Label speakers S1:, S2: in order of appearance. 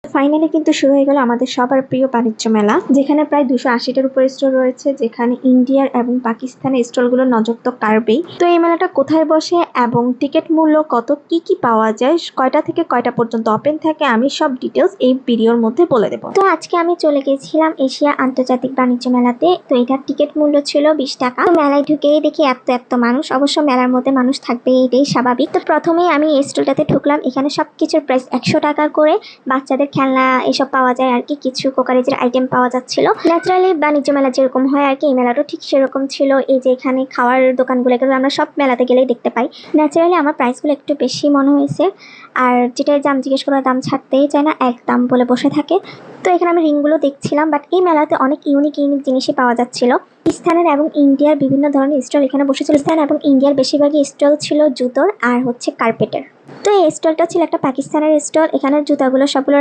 S1: Finally কিন্তু শুরু হয়ে গেল আমাদের সবার প্রিয় বাণিজ্য মেলা, যেখানে প্রায় 280টার উপর স্টল রয়েছে, যেখানে ইন্ডিয়ার এবং পাকিস্তানের স্টলগুলো নজর তো কাড়বেই। তো এই মেলাটা কোথায় বসে এবং টিকিট মূল্য কত, কি কি পাওয়া যায়, কয়টা থেকে কয়টা পর্যন্ত ওপেন থাকে, আমি সব ডিটেলস এই ভিডিওর মধ্যে বলে দেবো।
S2: তো আজকে আমি চলে গেছিলাম এশিয়া আন্তর্জাতিক বাণিজ্য মেলাতে। তো এটার টিকিট মূল্য ছিল 20 টাকা। তো মেলায় ঢুকেই দেখি এত মানুষ। অবশ্য মেলার মধ্যে মানুষ থাকবে, এটাই স্বাভাবিক। তো প্রথমেই আমি এই স্টলটাতে ঢুকলাম। এখানে সবকিছুর প্রাইস 100 টাকা করে। বাচ্চাদের খেলনা এসব পাওয়া যায় আর কি, কিছু কোকারিজের আইটেম পাওয়া যাচ্ছিল। ন্যাচারালি বাণিজ্য মেলা যেরকম হয় আর কি, এই মেলাটাও ঠিক সেরকম ছিল। এই যে এখানে খাওয়ার দোকানগুলো এগুলো আমরা সব মেলাতে গেলেই দেখতে পাই। ন্যাচারালি আমার প্রাইসগুলো একটু বেশি মনে হয়েছে, আর যেটার দাম জিজ্ঞেস করার দাম ছাড়তেই চায় না, এক দাম বলে বসে থাকে। তো এখানে আমি রিংগুলো দেখছিলাম, বাট এই মেলাতে অনেক ইউনিক জিনিসই পাওয়া যাচ্ছিল। পাকিস্তানের এবং ইন্ডিয়ার বিভিন্ন ধরনের স্টল এখানে বসেছিল। পাকিস্তান এবং ইন্ডিয়ার বেশিরভাগই স্টল ছিল জুতোর আর হচ্ছে কার্পেটের। তো এই স্টলটা ছিল একটা পাকিস্তানের স্টল। এখানের জুতাগুলো সবগুলো